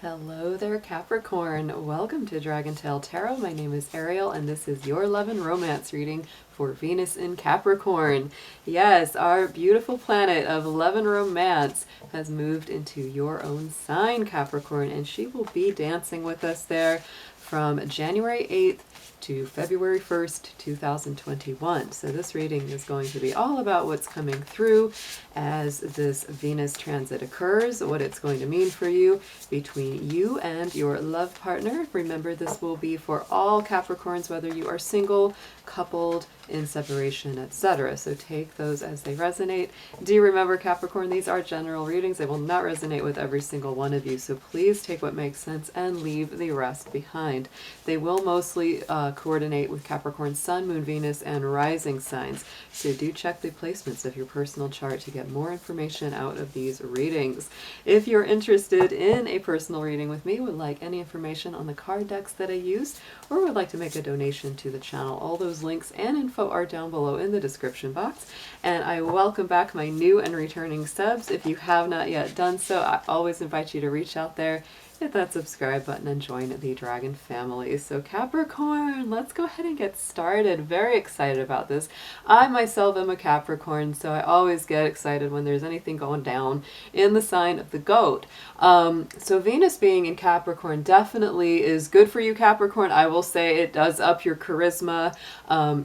Hello there, Capricorn. Welcome to DragonTaleTarot. My name is Ariel, and this is your love and romance reading for Venus in Capricorn. Yes, our beautiful planet of love and romance has moved into your own sign, Capricorn, and she will be dancing with us there from January 8th to February 1st, 2021. So this reading is going to be all about what's coming through as this Venus transit occurs, what it's going to mean for you between you and your love partner. Remember, this will be for all Capricorns, whether you are single, coupled, in separation, etc. So take those as they resonate. Do remember, Capricorn, these are general readings. They will not resonate with every single one of you. So please take what makes sense and leave the rest behind. They will mostly coordinate with Capricorn Sun, Moon, Venus, and rising signs. So do check the placements of your personal chart to get more information out of these readings. If you're interested in a personal reading with me, would like any information on the card decks that I use, or would like to make a donation to the channel, all those links and info are down below in the description box. And I welcome back my new and returning subs. If you have not yet done so, I always invite you to reach out there, hit that subscribe button, and join the Dragon family. So Capricorn, let's go ahead and get started. Very excited about this. I myself am a Capricorn, so I always get excited when there's anything going down in the sign of the goat. So Venus being in Capricorn definitely is good for you, Capricorn. I will say it does up your charisma,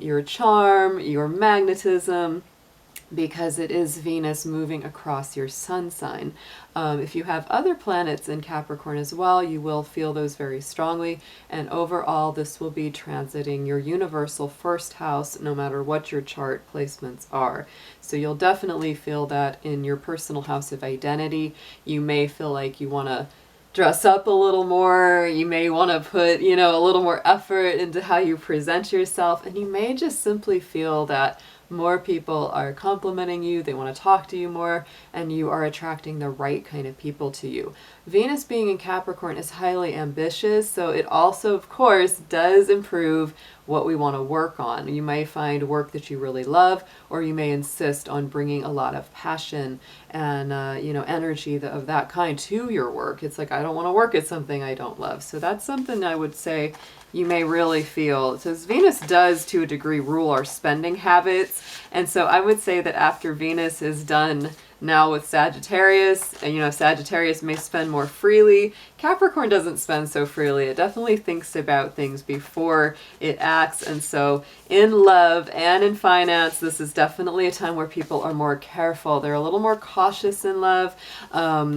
your charm, your magnetism, because it is Venus moving across your sun sign. If you have other planets in Capricorn as well, you will feel those very strongly. And overall, this will be transiting your universal first house, no matter what your chart placements are. So you'll definitely feel that in your personal house of identity. You may feel like you want to dress up a little more, you may want to put, a little more effort into how you present yourself, and you may just simply feel that more people are complimenting you, they want to talk to you more, and you are attracting the right kind of people to you. Venus being in Capricorn is highly ambitious, so it also, of course, does improve what we want to work on. You may find work that you really love, or you may insist on bringing a lot of passion and energy of that kind to your work. It's like, I don't want to work at something I don't love. So that's something I would say you may really feel. It says Venus does, to a degree, rule our spending habits. And so I would say that after Venus is done now with Sagittarius, Sagittarius may spend more freely. Capricorn doesn't spend so freely. It definitely thinks about things before it acts. And so in love and in finance, this is definitely a time where people are more careful. They're a little more cautious in love.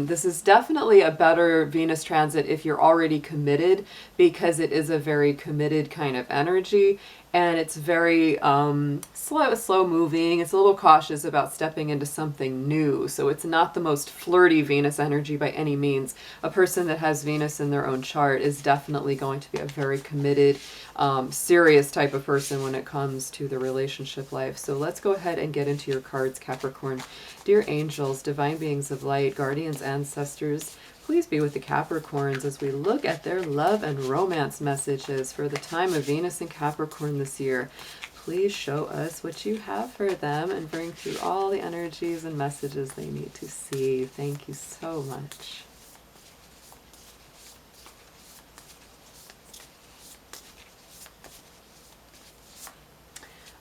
This is definitely a better Venus transit if you're already committed, because it is a very committed kind of energy. And it's very slow moving. It's a little cautious about stepping into something new. So it's not the most flirty Venus energy by any means. A person that has Venus in their own chart is definitely going to be a very committed, serious type of person when it comes to the relationship life. So let's go ahead and get into your cards, Capricorn. Dear angels, divine beings of light, guardians, ancestors, please be with the Capricorns as we look at their love and romance messages for the time of Venus in Capricorn this year. Please show us what you have for them and bring through all the energies and messages they need to see. Thank you so much.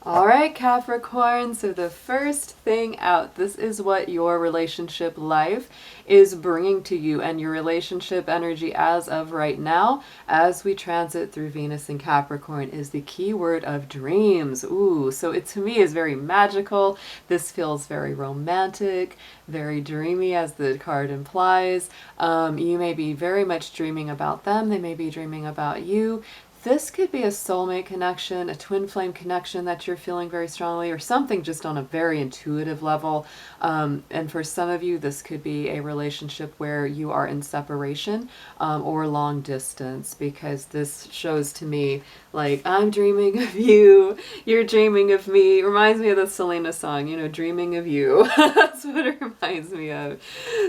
All right, Capricorn, so the first thing out, this is what your relationship life is bringing to you and your relationship energy as of right now, as we transit through Venus in Capricorn, is the key word of dreams. Ooh, so it to me is very magical. This feels very romantic, very dreamy, as the card implies. You may be very much dreaming about them. They may be dreaming about you. This could be a soulmate connection, a twin flame connection that you're feeling very strongly, or something just on a very intuitive level. And for some of you, this could be a relationship where you are in separation or long distance, because this shows to me like, I'm dreaming of you, you're dreaming of me. It reminds me of the Selena song, dreaming of you. That's what it reminds me of.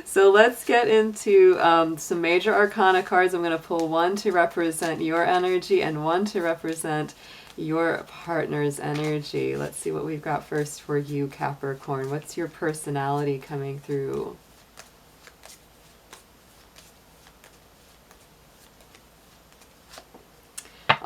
So let's get into some major arcana cards. I'm going to pull one to represent your energy and one to represent your partner's energy. Let's see what we've got first for you, Capricorn. What's your personality coming through?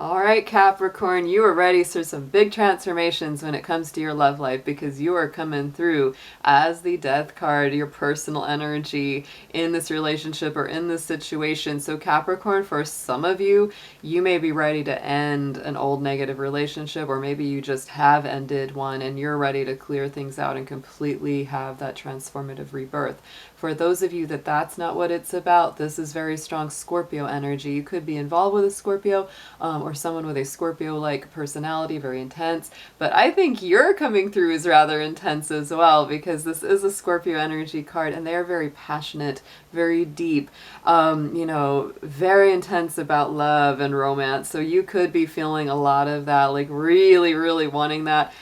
All right, Capricorn, you are ready for some big transformations when it comes to your love life, because you are coming through as the Death card, your personal energy in this relationship or in this situation. So Capricorn, for some of you, you may be ready to end an old negative relationship, or maybe you just have ended one and you're ready to clear things out and completely have that transformative rebirth. For those of you that that's not what it's about, this is very strong Scorpio energy. You could be involved with a Scorpio or someone with a Scorpio-like personality, very intense. But I think you're coming through is rather intense as well, because this is a Scorpio energy card and they are very passionate, very deep, you know, very intense about love and romance. So you could be feeling a lot of that, like really, really wanting that.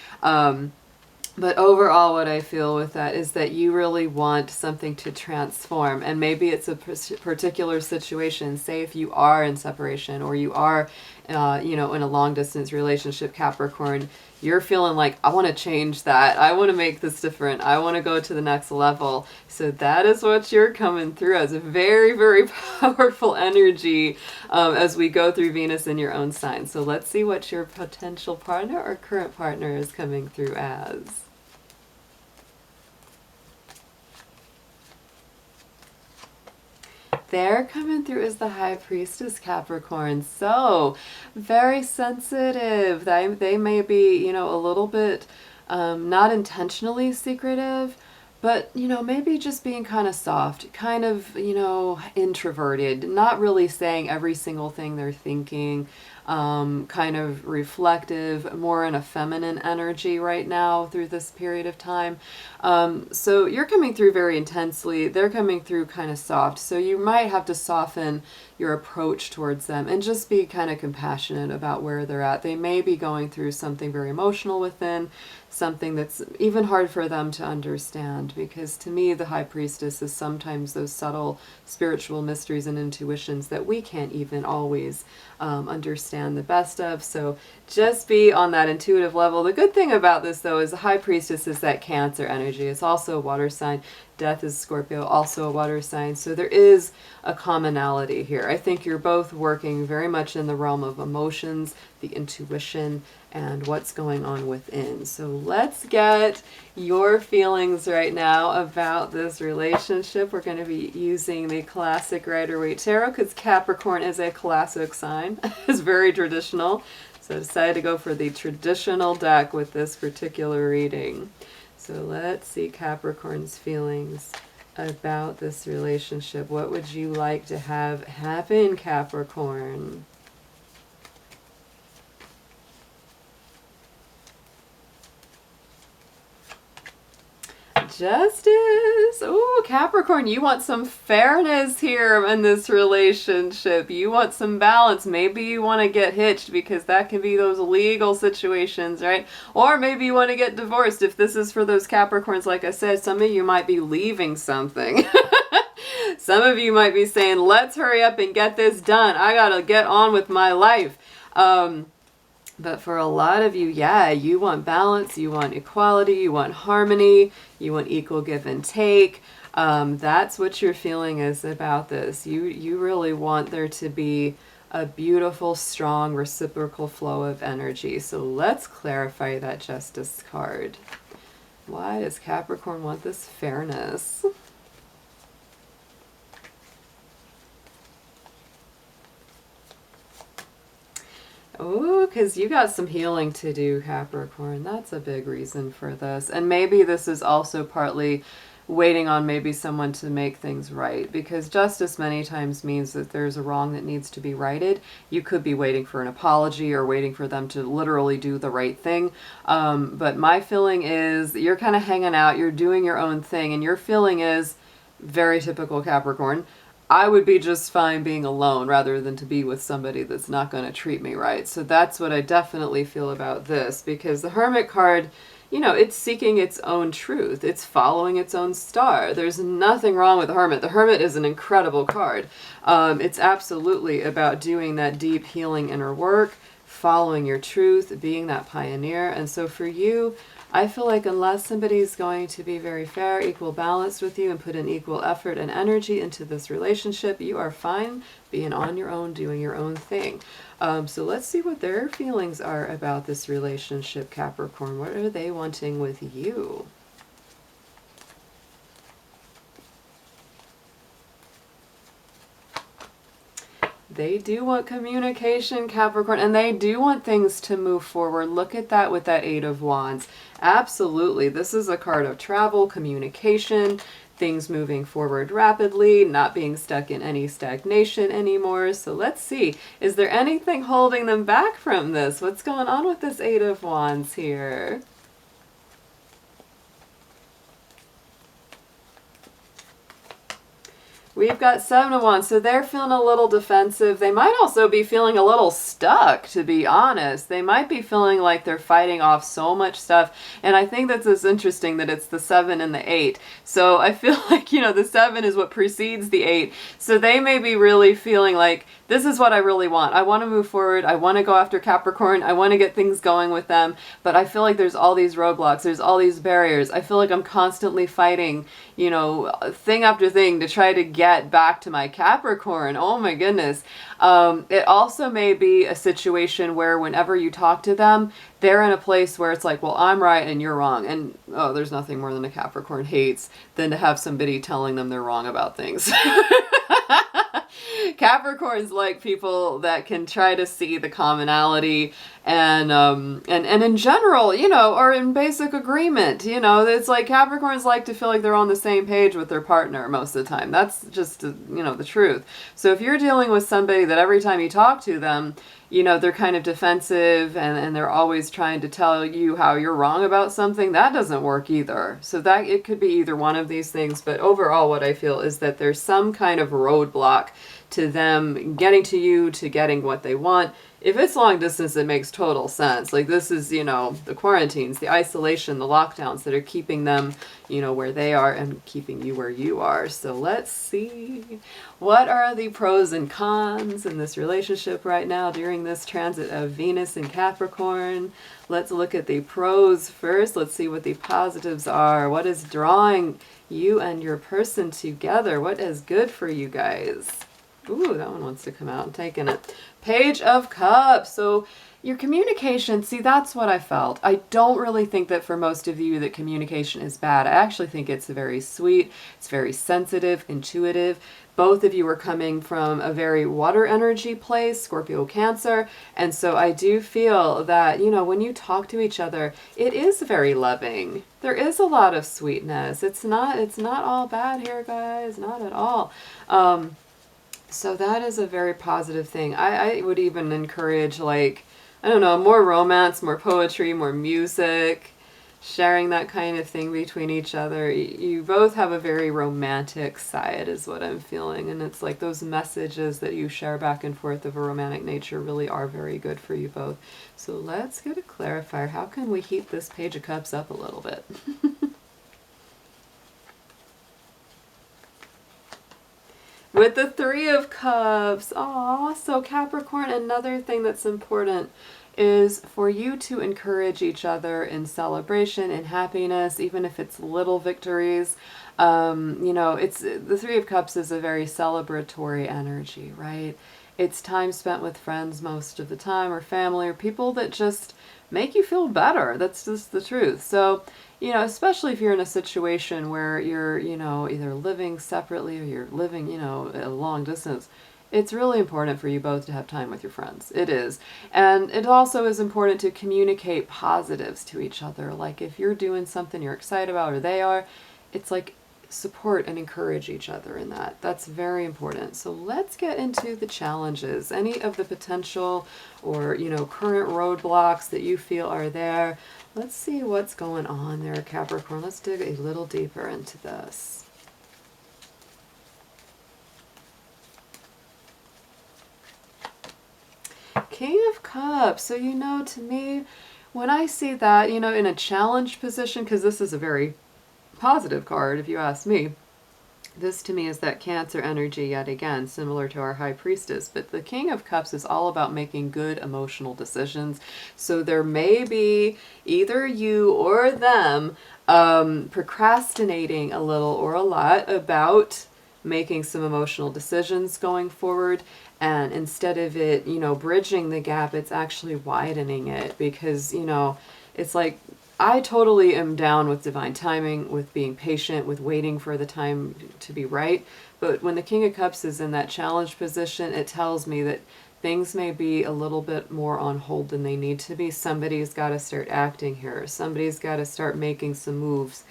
But overall, what I feel with that is that you really want something to transform. And maybe it's a particular situation. Say if you are in separation, or you are, you know, in a long distance relationship, Capricorn, you're feeling like, I want to change that. I want to make this different. I want to go to the next level. So that is what you're coming through as. A very, very powerful energy as we go through Venus in your own sign. So let's see what your potential partner or current partner is coming through as. They're coming through as the High Priestess, Capricorn. So very sensitive. They may be, you know, a little bit not intentionally secretive, but, you know, maybe just being kind of soft, kind of, you know, introverted, not really saying every single thing they're thinking, kind of reflective, more in a feminine energy right now through this period of time. So you're coming through very intensely. They're coming through kind of soft. So you might have to soften your approach towards them and just be kind of compassionate about where they're at. They may be going through something very emotional within, something that's even hard for them to understand, because to me the High Priestess is sometimes those subtle spiritual mysteries and intuitions that we can't even always understand the best of. So just be on that intuitive level. The good thing about this though is the High Priestess is that Cancer energy. It's also a water sign. Death is Scorpio, also a water sign. So there is a commonality here. I think you're both working very much in the realm of emotions, the intuition, and what's going on within. So let's get your feelings right now about this relationship. We're going to be using the classic Rider-Waite Tarot because Capricorn is a classic sign. It's very traditional. So I decided to go for the traditional deck with this particular reading. So let's see Capricorn's feelings about this relationship. What would you like to have happen, Capricorn? Justice. Oh, Capricorn, you want some fairness here in this relationship. You want some balance. Maybe you want to get hitched because that can be those legal situations, right? Or maybe you want to get divorced. If this is for those Capricorns, like I said, some of you might be leaving something. Some of you might be saying, let's hurry up and get this done. I got to get on with my life. But for a lot of you, yeah, you want balance, you want equality, you want harmony, you want equal give and take. That's what your feeling is about this. You really want there to be a beautiful, strong, reciprocal flow of energy. So let's clarify that Justice card. Why does Capricorn want this fairness? Oh, because you got some healing to do, Capricorn. That's a big reason for this. And maybe this is also partly waiting on maybe someone to make things right, because justice many times means that there's a wrong that needs to be righted. You could be waiting for an apology or waiting for them to literally do the right thing. But my feeling is you're kind of hanging out, you're doing your own thing, and your feeling is very typical Capricorn. I would be just fine being alone rather than to be with somebody that's not going to treat me right. So that's what I definitely feel about this, because the Hermit card, you know, it's seeking its own truth. It's following its own star. There's nothing wrong with the Hermit. The Hermit is an incredible card. It's absolutely about doing that deep healing inner work, following your truth, being that pioneer. And so for you, I feel like unless somebody's going to be very fair, equal, balanced with you and put in equal effort and energy into this relationship, you are fine being on your own, doing your own thing. So let's see what their feelings are about this relationship, Capricorn. What are they wanting with you? They do want communication, Capricorn, and they do want things to move forward. Look at that with that Eight of Wands. Absolutely. This is a card of travel, communication, things moving forward rapidly, not being stuck in any stagnation anymore. So let's see. Is there anything holding them back from this? What's going on with this Eight of Wands here? We've got Seven of Wands, so they're feeling a little defensive. They might also be feeling a little stuck, to be honest. They might be feeling like they're fighting off so much stuff. And I think that's interesting that it's the 7 and the 8. So I feel like, you know, the 7 is what precedes the 8. So they may be really feeling like, this is what I really want. I want to move forward. I want to go after Capricorn. I want to get things going with them. But I feel like there's all these roadblocks. There's all these barriers. I feel like I'm constantly fighting, you know, thing after thing to try to get back to my Capricorn. Oh my goodness. It also may be a situation where whenever you talk to them, they're in a place where it's like, well, I'm right and you're wrong. And oh, there's nothing more than a Capricorn hates than to have somebody telling them they're wrong about things. Capricorns like people that can try to see the commonality and in general, you know, are in basic agreement. You know, it's like Capricorns like to feel like they're on the same page with their partner most of the time. That's just, you know, the truth. So if you're dealing with somebody that every time you talk to them, you know, they're kind of defensive and they're always trying to tell you how you're wrong about something, that doesn't work either. So that it could be either one of these things. But overall, what I feel is that there's some kind of roadblock to them getting to you, to getting what they want. If it's long distance, it makes total sense. Like this is, you know, the quarantines, the isolation, the lockdowns that are keeping them, you know, where they are and keeping you where you are. So let's see. What are the pros and cons in this relationship right now during this transit of Venus in Capricorn? Let's look at the pros first. Let's see what the positives are. What is drawing you and your person together? What is good for you guys? Ooh, that one wants to come out. I'm taking it. Page of Cups. So your communication, see, that's what I felt. I don't really think that for most of you that communication is bad. I actually think it's very sweet. It's very sensitive, intuitive. Both of you are coming from a very water energy place, Scorpio, Cancer. And so I do feel that, you know, when you talk to each other, it is very loving. There is a lot of sweetness. It's not all bad here, guys. Not at all. So that is a very positive thing. I would even encourage, like, I don't know, more romance, more poetry, more music, sharing that kind of thing between each other. You both have a very romantic side is what I'm feeling. And it's like those messages that you share back and forth of a romantic nature really are very good for you both. So let's get a clarifier. How can we heat this Page of Cups up a little bit? With the Three of Cups. Aw, so Capricorn, another thing that's important is for you to encourage each other in celebration and happiness, even if it's little victories. You know, it's the Three of Cups is a very celebratory energy, right? It's time spent with friends most of the time, or family, or people that just make you feel better. That's just the truth. So, you know, especially if you're in a situation where you're, you know, either living separately or you're living, you know, at a long distance, it's really important for you both to have time with your friends. It is. And it also is important to communicate positives to each other. Like if you're doing something you're excited about or they are, it's like support and encourage each other in that. That's very important. So let's get into the challenges. Any of the potential or, you know, current roadblocks that you feel are there. Let's see what's going on there, Capricorn. Let's dig a little deeper into this. King of Cups. So, you know, to me, when I see that, you know, in a challenge position, because this is a very positive card, if you ask me, This to me is that Cancer energy yet again, similar to our High Priestess. But the King of Cups is all about making good emotional decisions. So there may be either you or them procrastinating a little or a lot about making some emotional decisions going forward. And instead of it, bridging the gap, it's actually widening it, because, it's like, I totally am down with divine timing, with being patient, with waiting for the time to be right. But when the King of Cups is in that challenge position, it tells me that things may be a little bit more on hold than they need to be. Somebody's got to start acting here. Somebody's got to start making some moves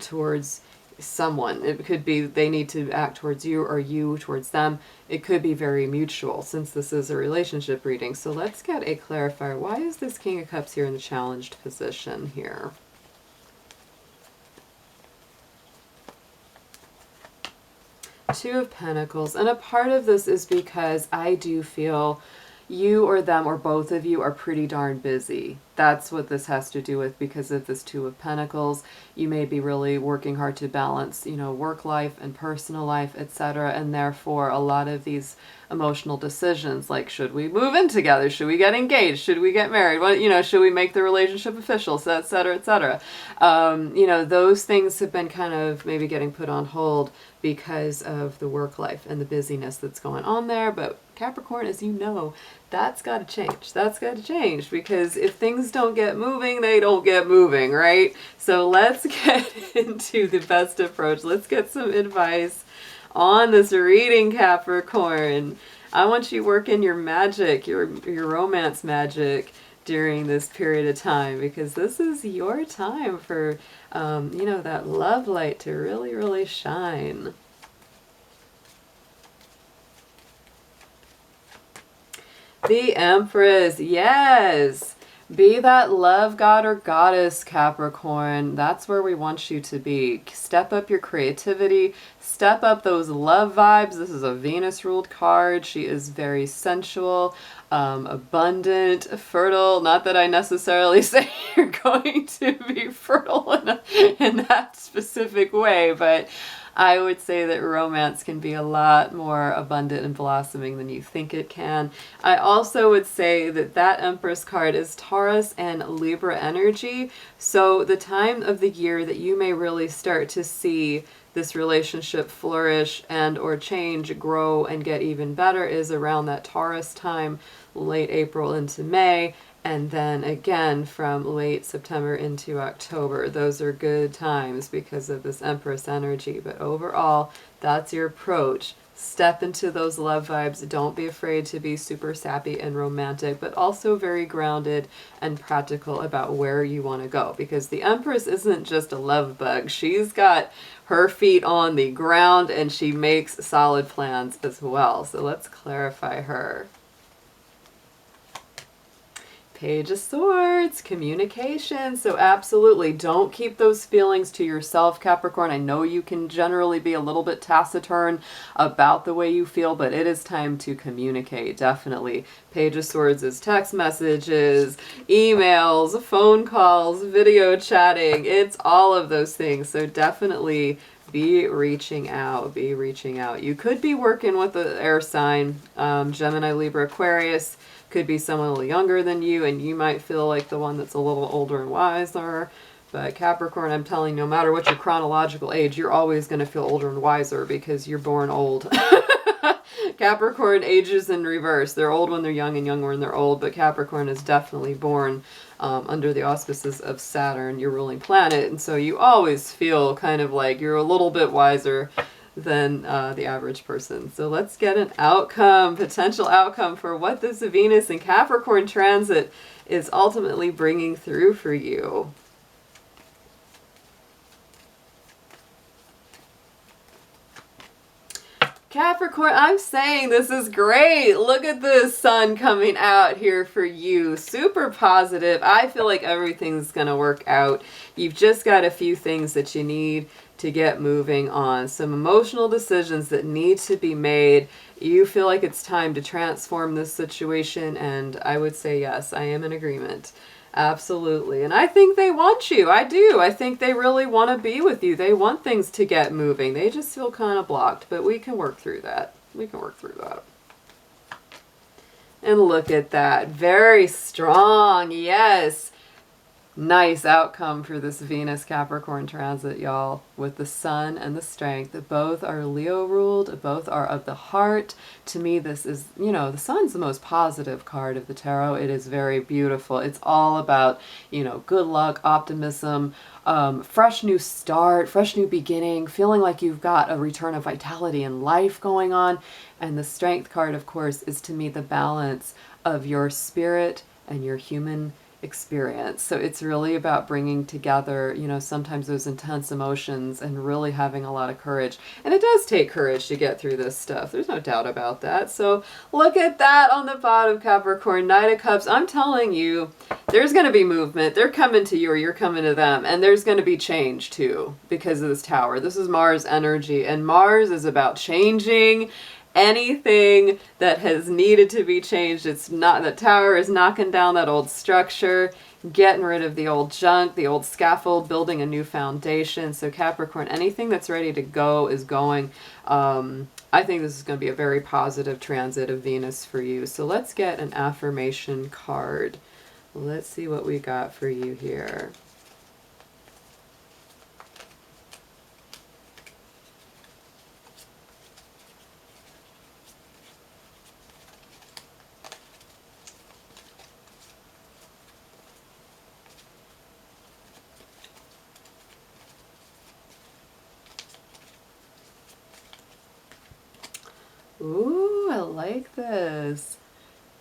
towards someone. It could be they need to act towards you or you towards them. It could be very mutual, since this is a relationship reading. So let's get a clarifier. Why is this King of Cups here in the challenged position here? Two of Pentacles. And a part of this is because I do feel you or them or both of you are pretty darn busy. That's what this has to do with, because of this Two of Pentacles. You may be really working hard to balance, work life and personal life, etc. And therefore a lot of these emotional decisions, like, should we move in together? Should we get engaged? Should we get married? What, should we make the relationship official? So, etc., etc. Those things have been kind of maybe getting put on hold because of the work life and the busyness that's going on there. But Capricorn, as you know, that's got to change. That's got to change, because if things don't get moving, they don't get moving, right? So let's get into the best approach. Let's get some advice on this reading, Capricorn. I want you working your magic, your romance magic during this period of time, because this is your time for, that love light to really, really shine. The Empress, yes. Be that love god or goddess, Capricorn. That's where we want you to be. Step up your creativity. Step up those love vibes. This is a Venus-ruled card. She is very sensual, abundant, fertile. Not that I necessarily say you're going to be fertile in that specific way, but I would say that romance can be a lot more abundant and blossoming than you think it can. I also would say that that Empress card is Taurus and Libra energy. So the time of the year that you may really start to see this relationship flourish and or change, grow, and get even better is around that Taurus time, late April into May. And then again from late September into October. Those are good times because of this Empress energy. But overall, that's your approach. Step into those love vibes. Don't be afraid to be super sappy and romantic, but also very grounded and practical about where you want to go. Because the Empress isn't just a love bug. She's got her feet on the ground and she makes solid plans as well. So let's clarify her. Page of Swords, communication. So absolutely don't keep those feelings to yourself, Capricorn. I know you can generally be a little bit taciturn about the way you feel, but it is time to communicate, definitely. Page of Swords is text messages, emails, phone calls, video chatting. It's all of those things. So definitely be reaching out, be reaching out. You could be working with an air sign, Gemini, Libra, Aquarius. Could be someone a little younger than you, and you might feel like the one that's a little older and wiser. But Capricorn, I'm telling you, no matter what your chronological age, you're always going to feel older and wiser because you're born old. Capricorn ages in reverse. They're old when they're young and young when they're old, but Capricorn is definitely born under the auspices of Saturn, your ruling planet. And so you always feel kind of like you're a little bit wiser than the average person. So let's get an outcome, potential outcome for what this Venus and Capricorn transit is ultimately bringing through for you. Capricorn, I'm saying this is great. Look at the sun coming out here for you. Super positive. I feel like everything's going to work out. You've just got a few things that you need to get moving on. Some emotional decisions that need to be made. You feel like it's time to transform this situation, and I would say yes, I am in agreement. Absolutely. And I think they want you. I do. I think they really want to be with you. They want things to get moving. They just feel kind of blocked, but we can work through that. We can work through that. And look at that. Very strong. Yes. Nice outcome for this Venus Capricorn transit, y'all, with the Sun and the Strength. Both are Leo ruled, both are of the heart. To me, this is, you know, the Sun's the most positive card of the tarot. It is very beautiful. It's all about, you know, good luck, optimism, fresh new start, fresh new beginning, feeling like you've got a return of vitality in life going on. And the Strength card, of course, is to me the balance of your spirit and your human experience. So it's really about bringing together, you know, sometimes those intense emotions and really having a lot of courage. And it does take courage to get through this stuff. There's no doubt about that. So look at that on the bottom, Capricorn, Knight of Cups. I'm telling you, there's going to be movement. They're coming to you or you're coming to them. And there's going to be change too because of this tower. This is Mars energy, and Mars is about changing anything that has needed to be changed. It's not, the tower is knocking down that old structure, getting rid of the old junk, the old scaffold, building a new foundation. So Capricorn, anything that's ready to go is going. I think this is going to be a very positive transit of Venus for you. So let's get an affirmation card. Let's see what we got for you here. Ooh, I like this.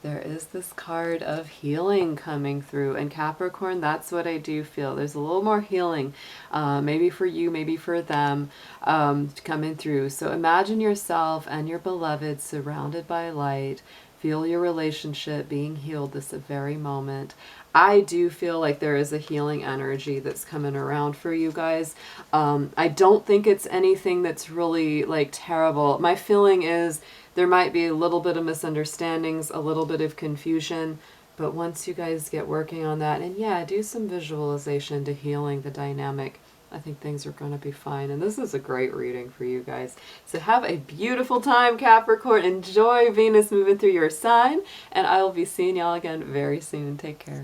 There is this card of healing coming through. And Capricorn, that's what I do feel. There's a little more healing, maybe for you, maybe for them, coming through. So imagine yourself and your beloved surrounded by light. Feel your relationship being healed this very moment. I do feel like there is a healing energy that's coming around for you guys. I don't think it's anything that's really like terrible. My feeling is there might be a little bit of misunderstandings, a little bit of confusion, but once you guys get working on that, and yeah, do some visualization to healing the dynamic, I think things are going to be fine. And this is a great reading for you guys. So have a beautiful time, Capricorn. Enjoy Venus moving through your sign, and I will be seeing y'all again very soon. Take care.